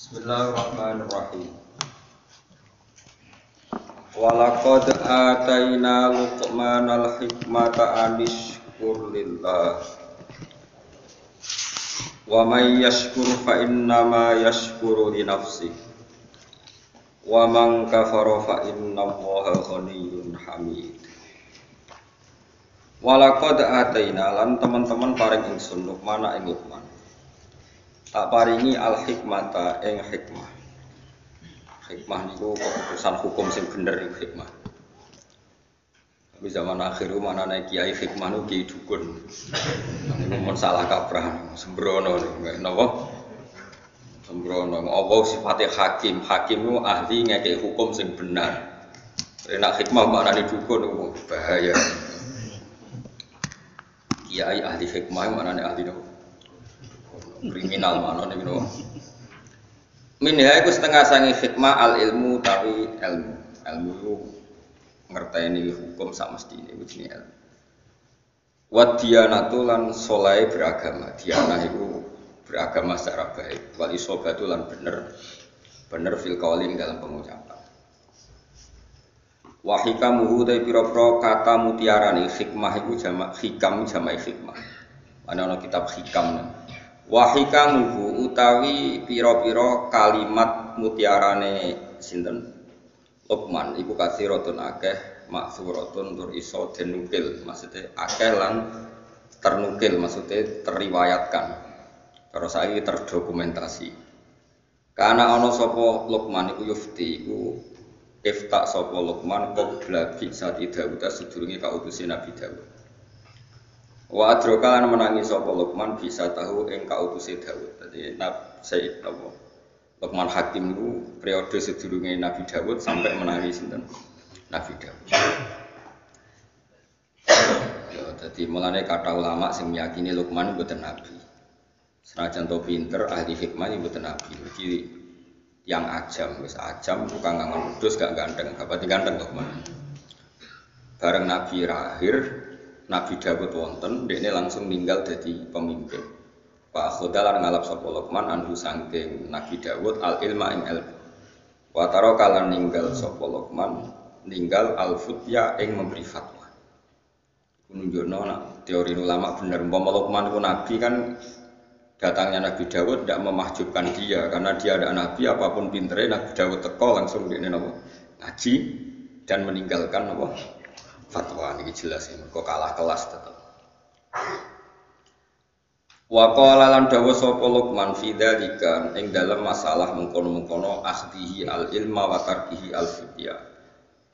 Bismillahirrahmanirrahim. Walaqad ataina Luqmanal hikmata anishkur lillah. Wa may yashkur fa innama yashkuru li nafsihi. Wa man kafara fa innallaha ghaniyyun hamid. Walaqad ataina lan teman-teman paring ingsun Luqman ing Luqman. Tak paringi al hikmata ing hikmah. Hikmah niku keputusan hukum sing bener niku hikmah. Tapi zaman akhir manane kiai hikmah niku kiai dukun. Niku mun salah kaprah sembrono niku napa? Sembrono apa sifate hakim. Hakim niku ahli ngekek hukum sing benar. Nek hikmah manane dukun niku bahaya. Kiai ahli hikmah manane ahli niku kriminal mana nih bro? Minha itu setengah sangi hikmah al ilmu tapi ilmu itu ngerteni hukum sak mesti ini begini ilmu. Wadiyanatu lan solai beragama, dianah itu beragama secara baik. Wal isobatu lan bener fil qaulin dalam pengucapan. Wahikamuhu dari piro-piro kata mutiarani hikmah itu jamak hikam jamak hikmah. Ana kitab hikam nih. Wahikamuhu utawi piro-piro kalimat mutiarane sinten Luqman iku kathiratun akeh maksuratun tur iso denukil maksudnya akeh lan ternukil maksudnya teriwayatkan terus saiki terdokumentasi karena ana sapa Luqman iku yufti iku ifta sapa Luqman qabla bi sati Daud sedurunge kautusi Nabi Daud. Wa adroka lan menangi sapa Luqman bisa tahu ing kautuse Daud. Dadi Sayyid apa? Luqman Hakim niku periode sedurunge Nabi Daud sampai menangi sinten? Nabi Daud. Ya dadi mulane kata ulama sing meyakini Luqman mboten nabi. Senajan to pinter ahli hikmah mboten nabi. Iki yang ajam wis ajam tukang ngangon wedhus gak ganteng, gak pati ganteng Luqman. Bareng Nabi lahir Nabi Dawud wonten, dekne langsung ninggal jadi pemimpin. Pak Khodalan ngalap sapa Luqman anhu saking Nabi Dawud al ilma ing ilmu. Wa taraka lan ninggal sapa Luqman ninggal al futya ing memberi fatwa. Nunjukno nak teori ulama bener umpama Luqman itu nabi kan datangnya Nabi Dawud tidak memahjubkan dia karena dia ada nabi apapun pintere Nabi Dawud teko langsung dekne napa ngaji dan meninggalkan apa fatwa ini jelas ini, kok kalah kelas tetap. Wa qala lan dawuh sapa Luqman fi dzalika ing dalam masalah mengkono-mengkono akhdihi al ilma wa tarkihi al fitya.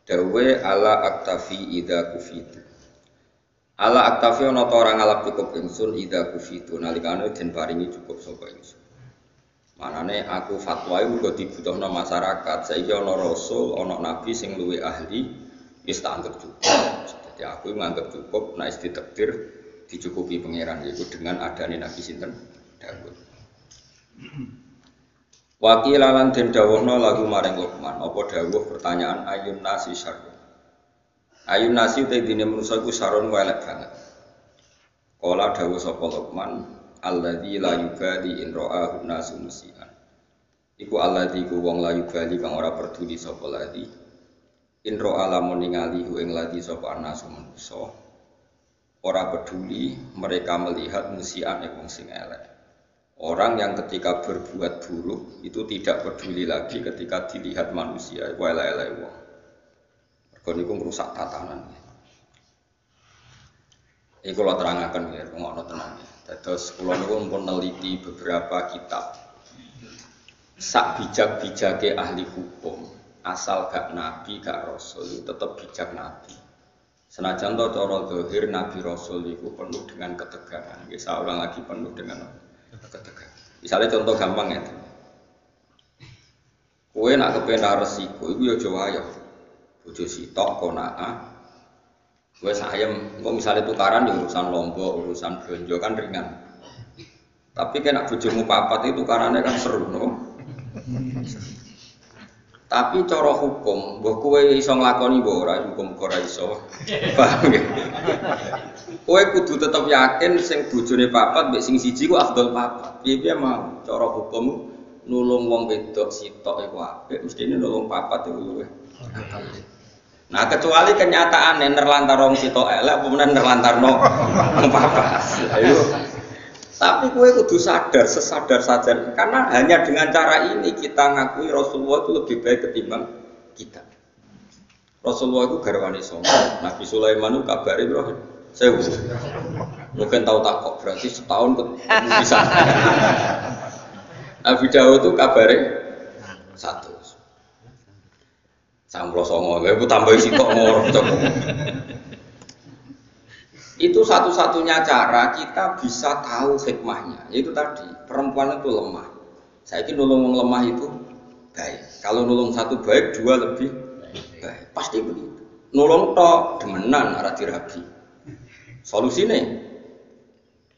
Dawe ala aktafi idza kufitu. Ala aktafi ana ta ora ngalap cukup ingsun idza kufitu nalikane den paringi cukup sapa ingsun. Manane aku fatwa iku uga dibutuhno masyarakat, saiki ana rasul, ana nabi sing luwih ahli wis tak anggap cukup. Jadi aku menganggap cukup nek ditakdir dicukupi pangeran yaitu dengan adane Nabi sinten Daud. Wakilan den dawuhna lagu maring Luqman, apa dawuh pertanyaan ayun nasi syarr. Ayun nasi te dine manusa iku sarun elek banget. Kala dawuh sapa Luqman, alladzi la yubali in ra'ahu nasu musian. Iku alladzi ku wong la yubali kang ora peduli sapa ladzi Inro alamun ningali ing lagi sapa anasu manusa ora peduli mereka melihat musian wong sing elek. Orang yang ketika berbuat buruk itu tidak peduli lagi ketika dilihat manusia iku elek-elek wong. Mergo niku ngrusak tatanan. Iki kula terangaken ya ngono tenan. Dados kula niku pun neliti beberapa kitab. Sak bijak-bijake ahli hukum asal gak nabi gak rasul tetap bijak nabi. Senajan to cara zahir nabi rasul itu penuh dengan ketegangan. Nggih saurang lagi penuh dengan ketegangan. Misalnya contoh gampang ya. Kowe nak kepen resiko iku ya aja wayah. Bojo sitok konaa. Kowe sayem, kok misalnya tukaran di urusan lombok, urusan belanja kan ringan. Tapi kena bojomu papat itu tukarannya kan seru no. Tapi cara hukum, mbok kowe iso nglakoni mbok ora hukum ora iso. Paham nggih? Kowe kudu tetep yakin sing bojone papat mbek sing siji ku afdal papat. Piye-piye mau cara hukum nulung wong wedok sitok iku apik, mestine nulung papat iku luwih. Nah, kecuali kenyataannya nerlantar wong sitok elek apa meneh nerlantarno wong papat. Ayo. Tapi kowe kudu sadar, sesadar saja karena hanya dengan cara ini kita ngakui Rasulullah itu lebih baik ketimbang kita. Rasulullah itu garwane songo. Nabi Sulaiman itu kabare bro. Saya mungkin tahu takok berarti setahun bisa. Nabi Dawud itu kabare 1. Samplo songo, gue tambahin sitok ngor. Itu satu-satunya cara kita bisa tahu hikmahnya. Yaitu tadi perempuan itu lemah. Saya kira nulung lemah itu baik. Kalau nulung satu baik, 2 lebih baik. Pasti begitu. Nulung tok demenan arah dirabi. Solusinya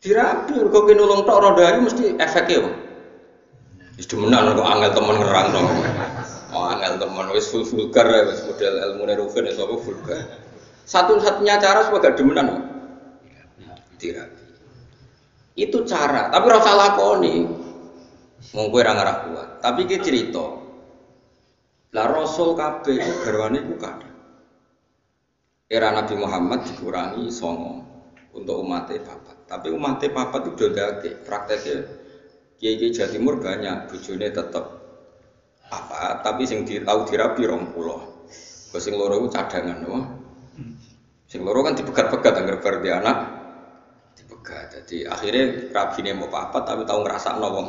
dirabi. Kalau nulung tok roda ayu mesti efeknya. Demenan kok angel temen ngerang dong. Oh, angel teman wis vulgar ya, wis model ilmu neurofin ya, apa vulgar. Satu-satunya cara supaya gak demenan. Terapi. Itu cara, tapi rasa lakoni. Wong kowe ora ngarah kuat. Tapi iki cerita. Lah Rasul kabeh iku garwane iku kadang. Era Nabi Muhammad dikurangi 9 untuk umatnya papat. Tapi umatnya papat itu dodake. Prakteknya kiai-kiai Jawa Timur banyak, bojone tetep apa, tapi sing tahu dirabi 20. Kok sing loro ku cadangan, wah. Sing loro kan dipegat-pegat anggar bar di anak dipegat. Jadi akhirnya rabine mau papat tapi tahu ngrasakno wong.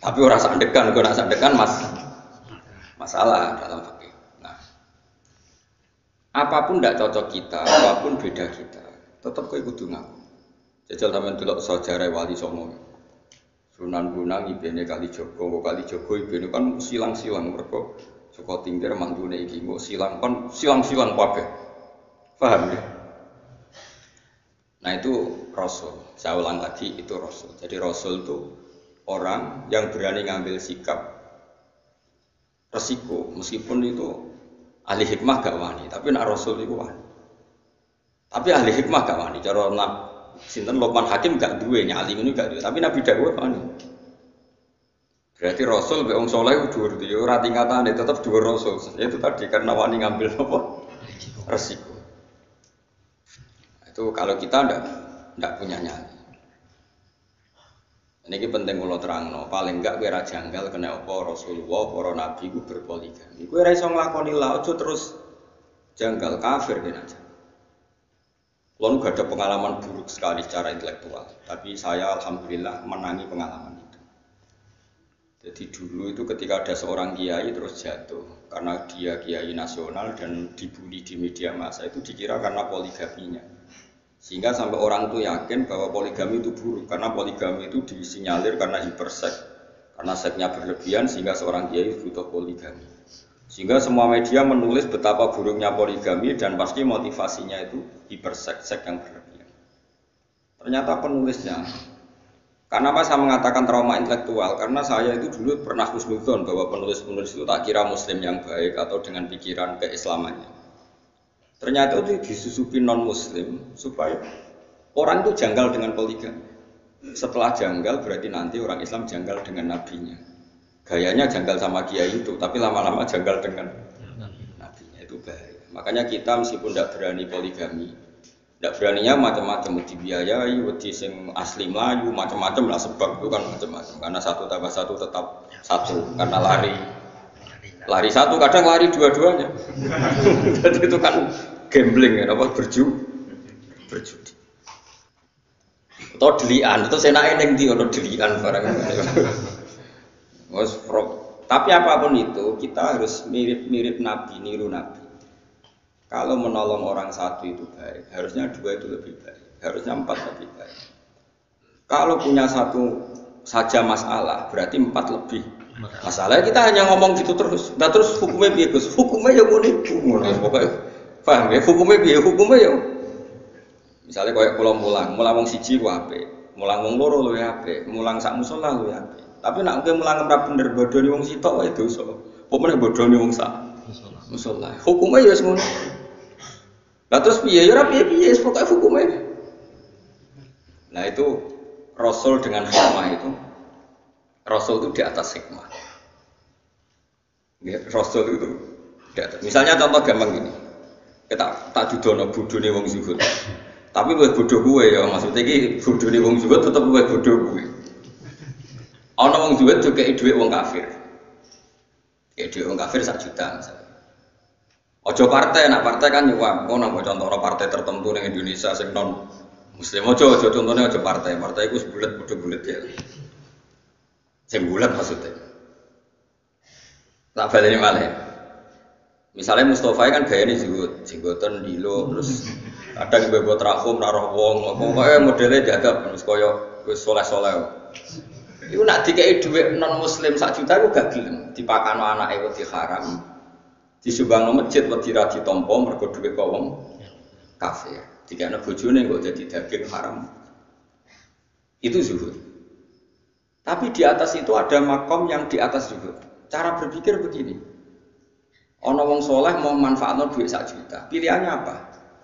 Tapi ora sandekan, kok nak sandekan masalah dalam fikih. Nah, apapun ndak cocok kita, apapun beda kita, tetap kowe kudu ngaku. Jajal sampean delok sejarah Wali Songo. Sunan Gunung ibene Kalijogo ibene kan silang-silang mergo saka Tingkir mandune iki kok silang kan silang-silang kabeh. Paham ya? Nah itu Rasul. Saya ulang lagi itu Rasul. Jadi Rasul itu orang yang berani ngambil sikap resiko meskipun itu ahli hikmah gak wani, tapi nak Rasul itu wani. Tapi ahli hikmah gak wani. Cara sinten Luqman Hakim gak duwe nyali ngono gak duwe, tapi Nabi Dawud wani. Berarti Rasul mbek wong saleh dhuwur iki ora tingkatane tetep dhuwur Rasul. Itu tadi karena wani ngambil apa? Resiko. Itu kalau kita ndak punya nyali. Ini penting kalau terangno, paling enggak kowe ra janggal kena apa Rasulullah, para nabi ku berpoligami. Kowe ora iso nglakoni la aja terus janggal kafir ben aja. Lalu gak ada pengalaman buruk sekali secara intelektual, tapi saya alhamdulillah menangi pengalaman itu. Jadi dulu itu ketika ada seorang kiai terus jatuh karena dia kiai nasional dan dibully di media massa itu dikira karena poligaminya. Sehingga sampai orang itu yakin bahwa poligami itu buruk karena poligami itu disinyalir karena hiperseks, karena seksnya berlebihan sehingga seorang kiai butuh poligami. Sehingga semua media menulis betapa buruknya poligami dan pasti motivasinya itu hiperseks yang berlebihan. Ternyata penulisnya, karena apa saya mengatakan trauma intelektual? Karena saya itu dulu pernah husnudzon bahwa penulis-penulis itu tak kira muslim yang baik atau dengan pikiran keislamannya. Ternyata itu disusupi non muslim supaya orang itu janggal dengan poligami. Setelah janggal berarti nanti orang Islam janggal dengan nabinya. Gayanya janggal sama kiai itu, tapi lama-lama janggal dengan nabinya, itu bahaya. Makanya kita meskipun tidak berani poligami, tidak beraninya macam-macam, dibiayai, wedi sing asli Melayu, macam-macam lah sebab itu kan macam-macam. Karena 1 tambah 1 tetap 1, karena lari 1 kadang lari dua-duanya. Jadi itu kan gambling ya, apa berjudi. Atau delian, itu senaknya yang di ono delian barang. Tapi apapun itu kita harus mirip-mirip Nabi, niru Nabi. Kalau menolong orang 1 itu baik, harusnya 2 itu lebih baik, harusnya 4 lebih baik. Kalau punya 1 saja masalah, berarti 4 lebih masalah. Kita hanya ngomong gitu terus. Nah terus hukumnya piye Gus? Hukumnya ya ngono pokoknya. Paham ya? Hukumnya piye? Hukumnya ya. Misalnya kayak mulang wong siji ku apik, mulang wong loro luwih apik, mulang sak musala luwih apik. Tapi nak kowe mulang ora bener bodoni wong sitok wae dosa. Apa meneh bodoni wong sak musala. Hukumnya ya wis ngono. Lah terus piye? Ya ora piye-piye, pokoke hukumnya. Nah itu Rasul dengan hikmah itu, Rasul itu di atas hikmah. Ya, Rasul itu di atas. Misalnya contoh gampang gini, kita tak judono bodone wong zuhud. Tapi luwih bodoh gue ya, maksudnya iki bodone wong zuhud tetep luwih bodoh gue. Ana wong zuhud juga dhuwit wong kafir. Ya dhuwit wong kafir 1 juta misalnya. Ojo partai, nak partai kan nyuwak. Ngono kok contoh partai tertentu ning Indonesia sing non Muslim ojo contohnya ojo partai itu sebulat bulat ya. Sing bulat maksudnya. Tak baleni malih. Misalnya Mustafa kan gayane zuhud, jenggoten dilo terus kadang bebot rakum naruh wong, pokoke modele jadab terus koyo wis soleh-soleh. Iku nak dikei dhuwit non muslim 1 juta iku gak gelem, dipakano anake wedi haram. Disumbangno masjid wedi ra ditampa mergo dhuwit kok wong kafir. Dikene bojone kok jadi daging haram. Itu zuhud. Tapi di atas itu ada makom yang di atas zuhud. Cara berpikir begini. Ana wong soleh mau manfaatno duit 1 juta. Pilihannya apa?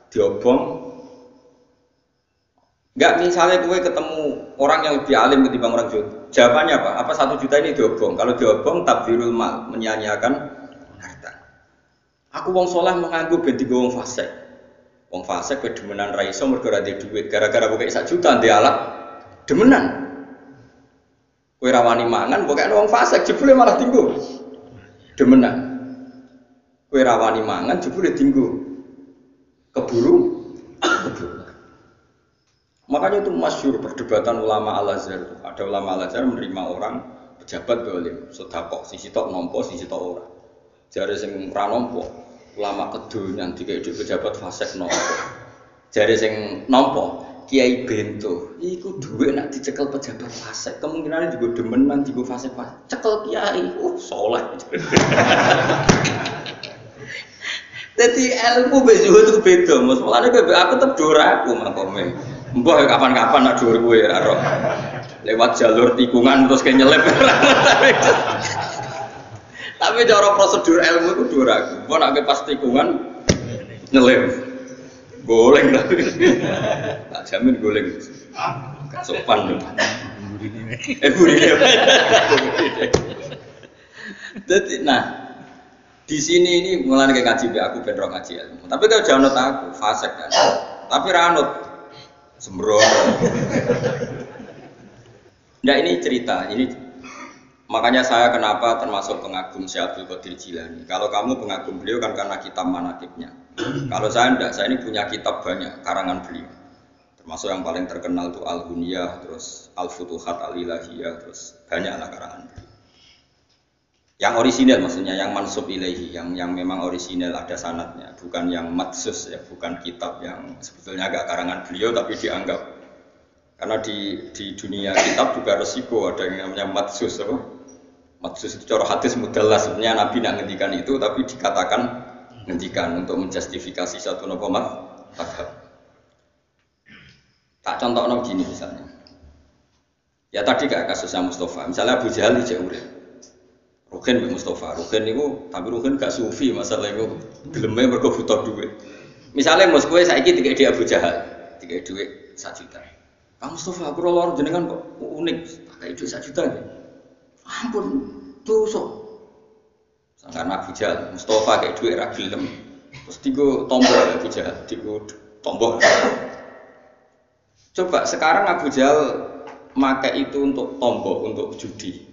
Diobong. Enggak, misalnya gue ketemu orang yang lebih alim ketimbang orang zuhud. Jawabannya apa? Apa 1 juta ini diobong? Kalau diobong tabdzirul mal, menyia-nyiakan harta. Aku wong soleh menganggo ben digo wong fasik. Wong fasik kowe demenan ra iso mergo ra duwe duit. Gara-gara kowe 1 juta ndek alat demenan. Kowe ra wani mangan, pokoke wong fasik jebule malah tinggu. Demenan. Kowe ra wani mangan jebule tinggu. Keburu. Makanya itu masyhur perdebatan ulama Al-Azhar. Ada ulama Al-Azhar menerima orang pejabat dolim, sedekah sisi tok nampa, sisi tok ora. Jare sing ra nampa, ulama kedonyan dikek pejabat fasik nampa. Jare sing nampa, Kiai Bento, iku dhuwit nek dicekel pejabat fasik, kemungkinane juga demenan digo fasik. Cekel kiai, saleh. Jadi ilmu bejuhud itu beda, mas. Makanya aku tetap dora aku makome. Mbah kapan-kapan nak dhuwur kowe ya ro. Lewat jalur tikungan terus ke nyelip. Tapi cara prosedur ilmu itu dhuwur aku. Mbah nak pas tikungan nyelip. Goleng tapi. Tak jamin goleng. Gak sopan lho. Burine. Jadi di sini ini mulai kayak ngaji aku benro ngaji ilmu. Tapi kalau jangan aku fasik kan. Tapi ranut sembrono. Nah ini cerita, ini makanya saya kenapa termasuk pengagum Syekh Abdul Qadir Jilani. Kalau kamu pengagum beliau kan karena kitab manaqibnya. Kalau saya enggak, saya ini punya kitab banyak karangan beliau. Termasuk yang paling terkenal itu Al-Huniyah, terus Al-Futuhat Al-Ilahiyah, terus banyaklah karangan beliau. Yang orisinal maksudnya, yang mansub ilaihi, yang memang orisinal ada sanadnya, bukan yang matsus ya, bukan kitab yang sebetulnya agak karangan beliau tapi dianggap. Karena di dunia kitab juga resiko ada yang namanya matsus apa? Matsus itu cara hadis mudallas, sebenarnya Nabi nak ngendikan itu tapi dikatakan ngendikan untuk menjustifikasi satu madhab. Tak contohnya begini misalnya. Ya tadi kayak kasusnya Mustafa, misalnya Abu Jahal di urip. Ruhin Mbak Mustafa, Ruhin itu, tapi Ruhin gak sufi masalah itu gelemnya mergo butuh duit. Misalnya Mas kowe saiki dikek di Abu Jahal, dikek duit 1 juta. Kang Mustafa, aku lor jenengan kok unik, pakai duit 1 juta ya. Ampun, dosa. Karena Abu Jahal, Mustafa kayak duit ra gelem. Terus digo tombol Abu Jahal, digo tombol. Coba sekarang Abu Jahal pakai itu untuk tombol, untuk judi.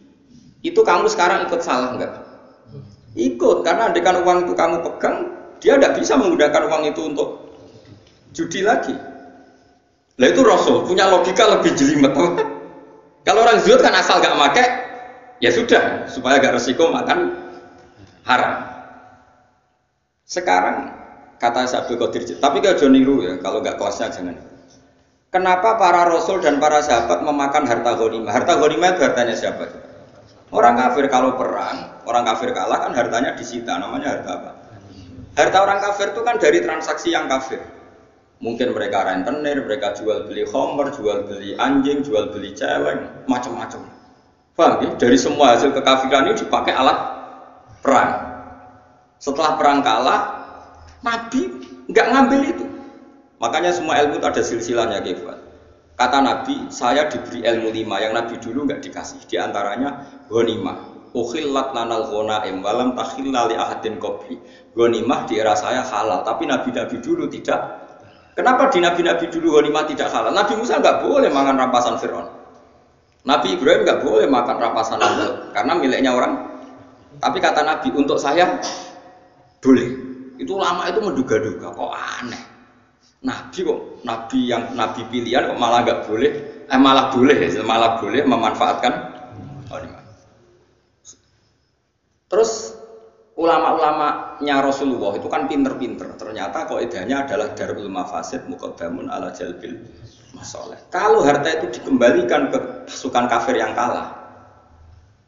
Itu kamu sekarang ikut salah enggak? Ikut, karena andekan uang itu kamu pegang, dia tidak bisa menggunakan uang itu untuk judi lagi. Lah itu Rasul punya logika lebih jelimet. Kalau orang zuhud kan asal enggak pakai, ya sudah, supaya enggak resiko makan haram. Sekarang kata Abdul Qadir, tapi kalau jangan niru ya, kalau enggak kelasnya jangan. Kenapa para Rasul dan para sahabat memakan harta ghanimah? Harta ghanimah itu hartanya siapa? Orang kafir kalau perang, orang kafir kalah kan hartanya disita, namanya harta apa? Harta orang kafir itu kan dari transaksi yang kafir. Mungkin mereka rentenir, mereka jual beli khamr, jual beli anjing, jual beli celeng, macam-macam. Paham ya? Dari semua hasil kekafiran ini dipakai alat perang. Setelah perang kalah, Nabi nggak ngambil itu. Makanya semua ilmu itu ada silsilahnya, Kifat. Kata Nabi, saya diberi ilmu 5 yang Nabi dulu nggak dikasih. Di antaranya ghanimah. Ukhillat lanal ghanaim walam takhilla li ahadin qabli. Ghanimah di era saya halal, tapi nabi-nabi dulu tidak. Kenapa di nabi-nabi dulu ghanimah tidak halal? Nabi Musa nggak boleh makan rampasan Firaun. Nabi Ibrahim nggak boleh makan rampasan Namrud karena miliknya orang. Tapi kata Nabi, untuk saya boleh. Itu ulama itu menduga-duga, kok aneh. Nabi kok, nabi pilihan kok malah nggak boleh, malah boleh memanfaatkan ghanimah. Terus ulama-ulamanya Rasulullah itu kan pinter-pinter. Ternyata kaidahnya adalah darul mafasid muqaddamun ala jalbil masalih. Kalau harta itu dikembalikan ke pasukan kafir yang kalah,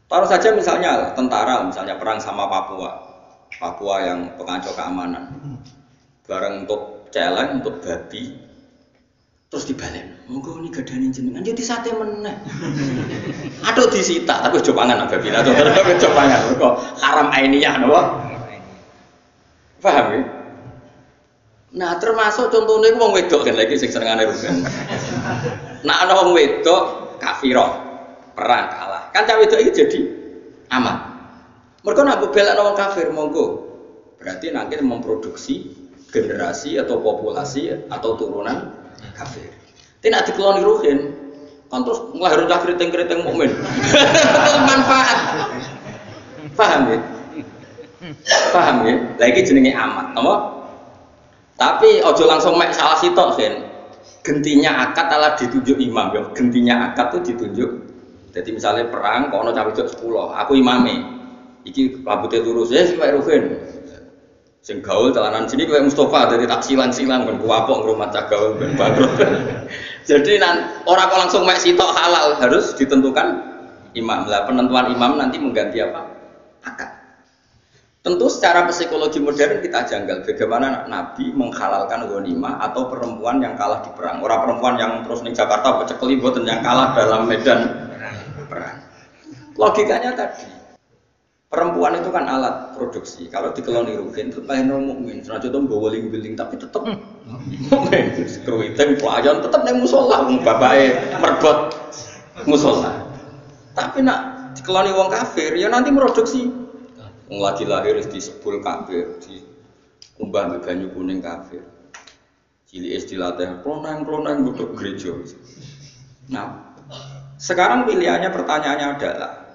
taruh saja misalnya tentara, misalnya perang sama Papua yang pengacau keamanan, barang untuk celeng, untuk babi, terus dibalik. Monggo ini gadane jenengan, jadi sate meneh. Aduh disita, tapi coba pangan babi, atau coba pangan, kok haram ainiyah, napa? Paham ya? Nah, termasuk contohnya wong wedok kan lagi sing senengane rugen. Nah, ana wong wedok kafirah, perang kalah. Kan cah wedok iki jadi aman. Mergo nek belakno wong kafir monggo. Berarti nanti memproduksi generasi atau populasi atau turunan kafir. Tidak dikeloni ruhin. Kan terus nglahirkan keriting-keriting mukmin. Manfaat. Paham ya? Paham ya? Lah iki jenenge amat, apa? Tapi ojo langsung mek salah sitok, Gen. Gentinya akad ala ditunjuk imam, ya. Gentinya akad tuh ditunjuk. Jadi misalnya perang, kok ono cah wedok 10, aku imame. Iki rambutnya lurus, ya sing mek ruhin. Sing gaul celanan sini kayak Mustafa dari tak silang-silang kan kuapok ngrumat cah gaul ben bangkrut. Jadi orang kok langsung mek sitok halal, harus ditentukan imam. Lah penentuan imam nanti mengganti apa? Akad. Tentu secara psikologi modern kita janggal bagaimana Nabi menghalalkan ghanimah atau perempuan yang kalah di perang. Orang perempuan yang terus di Jakarta pecekeli boten yang kalah dalam medan perang. Logikanya tadi, perempuan itu kan alat produksi. Kalau dikeloni ruhin itu lain mukmin. Senajan itu boling-boling tapi tetap mukmin. Kruwiteng pelayan tetap nang musala wong bapake merbot musala. Tapi nak dikeloni wong kafir ya nanti produksi. Wong lagi lahir di sepul kafir, di umbah banyu kuning kafir. Cilik dilatih klonang-klonang butuh gereja. Nah, sekarang pilihannya pertanyaannya adalah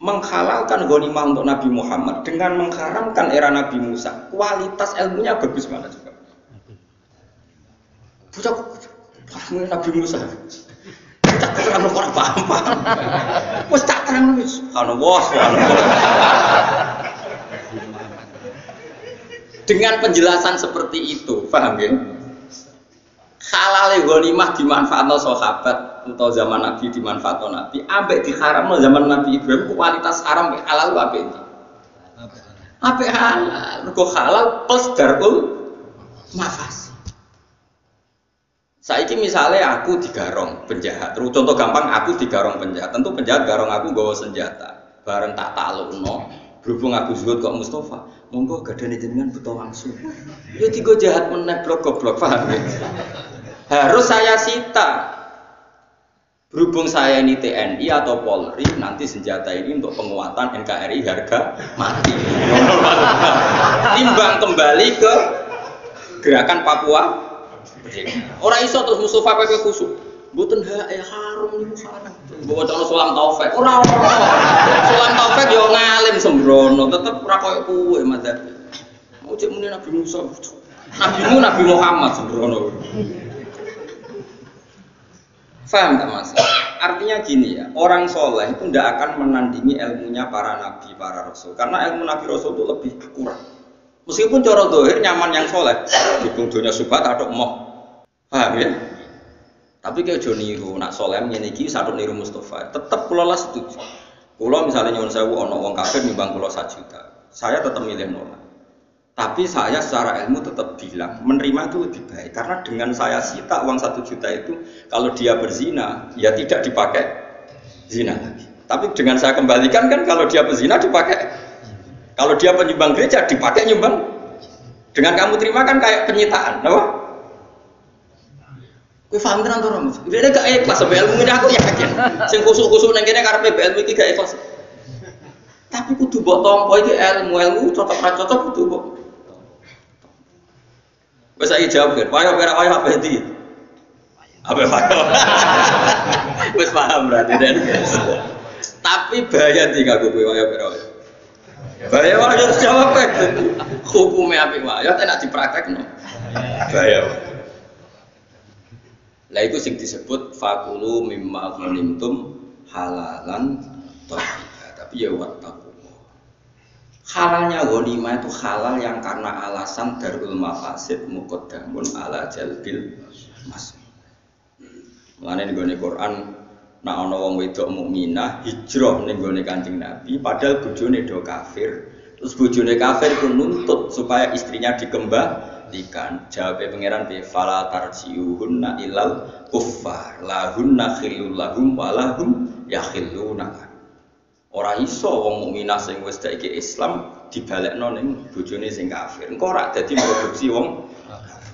menghalalkan ghanimah untuk Nabi Muhammad dengan mengharamkan era Nabi Musa. Kualitas ilmunya bagus mana juga. Bocah Nabi Musa. Tak terang orang paham. Wes tak terang wis. Subhanallah. Dengan penjelasan seperti itu, paham ya? Halal ghanimah dimanfaatkan sahabat atau zaman Nabi dimanfaatkan Nabi, ambek diharamno zaman Nabi Ibrahim kualitas haram halal apa ini? Apa halal? Mergo halal plus darul mafas. Saiki misalnya aku digarong penjahat, terus contoh gampang aku digarong penjahat, tentu penjahat garong aku bawa senjata, bareng tak taklukno, berhubung aku zuhud kok Mustafa, monggo gadane jenengan butuh langsung. Ya tiga jahat meneh goblok paham ya? Harus saya sita. Berhubung saya ini TNI atau Polri, nanti senjata ini untuk penguatan NKRI harga mati. Timbang kembali ke gerakan Papua. Orang iso terus Mustafa PP khusuk. Mboten harum niku haram. Bawa cara Sulam Taufik. Ora. Sulam Taufik yo ngalim sembrono, tetep ora koyo kowe madzhab. Mau cek muni Nabi Musa. Nabi Muhammad sembrono. Faham tak Mas? Artinya gini ya, orang soleh itu tidak akan menandingi ilmunya para nabi, para rasul. Karena ilmu nabi rasul itu lebih kurang. Meskipun cara dohir nyaman yang soleh, hubung dunia subhat atau emoh. Paham ya? Tapi kayak Joniru, nak soleh menyeniki satu niru Mustafa. Tetap pulau lah setuju. Pulau misalnya nyuwun sewu ono wong kafir nimbang pulau 1 juta. Saya tetap milih nolak. Tapi saya secara ilmu tetap bilang menerima itu lebih baik karena dengan saya sita uang 1 juta itu kalau dia berzina ya tidak dipakai zina lagi. Tapi dengan saya kembalikan kan kalau dia berzina dipakai, kalau dia penyumbang gereja dipakai nyumbang. Dengan kamu terima kan kayak penyitaan, apa? Kowe paham tenan to ora? Dene gak ikhlas sampe ilmu ini aku yakin. Sing kusuk-kusuk nang kene karepe ilmu iki gak ikhlas. Tapi kudu mbok tampa iki ilmu cocok ra cocok kudu mbok. Wes saiki jawab kan. Wayo apa iki? Apa wayo? Wes paham berarti Den. Tapi bahaya iki kanggo kowe wayo. Bahaya harus jawab kan. Hukumnya apik wae, ya nek dipraktekno. Bahaya. Lah itu sing disebut fakulu mimma ghanimtum halalan thayyiban. Tapi ya wattaqullah. Halalnya ghanimah itu halal yang karena alasan darul mafasid muqaddamun ala jalbil mas. Mulane nggone Quran nek ana wong wedok mukminah hijrah ning gone Kanjeng Nabi padahal bojone do kafir. Terus bojone kafir ku nuntut supaya istrinya dikembalikan. Jawabe pangeran bi fala tarjiuhunna ilal kuffar lahunna khillul lahum walahum yakhilluna. Ora iso wong mukminah sing wis saiki Islam dibalekno ning bojone sing kafir. Engko ora dadi produksi wong kafir.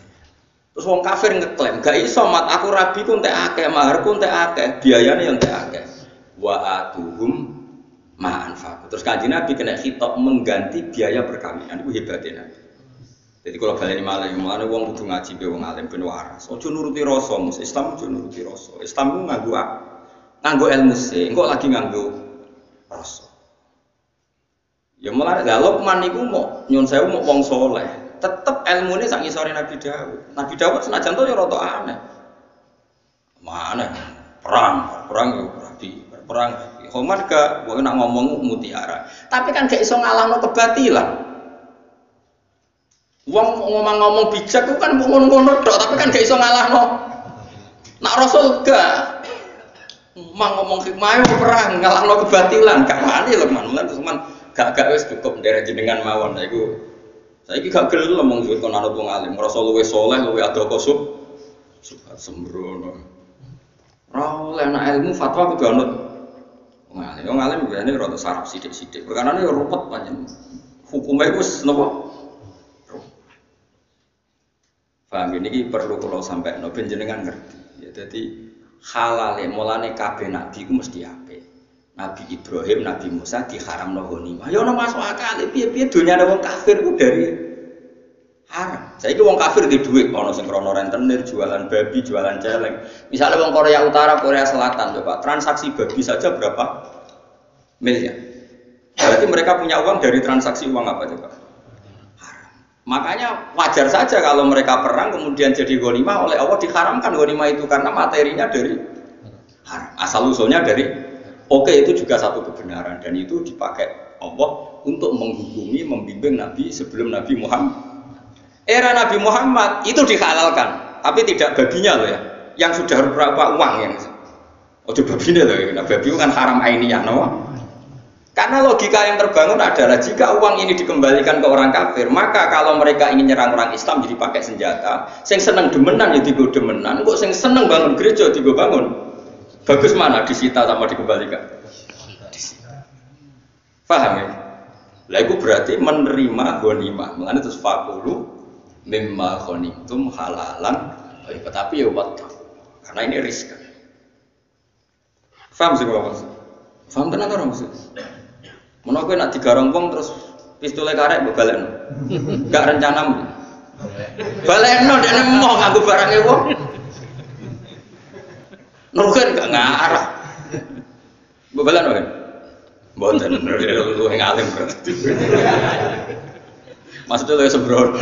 Terus wong kafir ngeklaim, gak iso mat aku rabi ku entek akeh, maharku entek akeh, biayane yo entek akeh. Wa atuhum ma'anfaq. Terus Kanjeng Nabi kena khitab mengganti biaya perkawinan. Iku hebatnya Nabi. Jadi kalau baleni malih, mulane wong kudu ngaji be wong alim ben waras. Aja nuruti rasa, mus Islam aja nuruti rasa. Islam ku nganggo ilmu sih, engko lagi nganggo rasa. Ya mulane lha Luqman niku mau nyun sewu mau wong saleh, tetep ilmune sak ngisore Nabi Daud. Nabi Daud senajan to ya rada aneh. Mana perang yo rabi, perang. Khoman gak nak ngomong mutiara. Tapi kan gak iso ngalahno kebatilan. Wong ngomong bijak itu kan ngono-ngono tok, tapi kan gak iso ngalahno. Nak Rasul gak ngomong hikmah perang ngalahno kebatilan, gak wani lho man. Gak wis cukup nderek jenengan mawon. Saiki gak gelem ngomong kon anut wong alim. Rasul luwih saleh, luwih ada kosub. Subhan sembrono. Ora oleh ana ilmu fatwa kudu anut wong alim biasane rada sarap sithik-sithik. Perkarane yo rupet pancen. Hukume wis napa? Paham ini perlu kalau sampai no penjenengan ngerti. Ya jadi halal mulane kabeh nabi ku mesti apik. Nabi Ibrahim, Nabi Musa diharamno ghanimah. Ya ono masuk akal piye-piye dunyane wong kafir ku dari haram. Saiki wong kafir di dhuwit ana sing krono rentenir, jualan babi, jualan celeng. Misalnya wong Korea Utara, Korea Selatan coba transaksi babi saja berapa miliar. Berarti mereka punya uang dari transaksi uang apa coba? Makanya wajar saja kalau mereka perang kemudian jadi ghanimah oleh Allah diharamkan ghanimah itu karena materinya dari haram. Asal usulnya dari itu juga satu kebenaran dan itu dipakai Allah untuk menghukumi, membimbing Nabi sebelum Nabi Muhammad. Era Nabi Muhammad itu dihalalkan, tapi tidak babinya loh ya, yang sudah berapa uang yang babinya loh ya, babi itu kan haram ainiyah, no? Karena logika yang terbangun adalah jika uang ini dikembalikan ke orang kafir, maka kalau mereka ingin nyerang orang Islam jadi pakai senjata, sing seneng demenan ya digo demenan, kok sing seneng bangun gereja digo bangun. Bagus mana disita sama dikembalikan? Disita. Paham ya? Lah itu berarti menerima ghanimah. Mulane terus fakulu mimma ghanimtum halalan, tapi ya wattaq. Karena ini riskan. Paham sih Bapak? Paham tenan ora maksud? Menawa kowe nak digarong wong terus pistole karek mbok balekno. Enggak rencanamu. Balekno dekne emoh nganggo barange wong. Nurukan enggak ngarah. Mbok balekno kan? Mboten luwih ngalim berarti. Maksudnya luwih sembrono.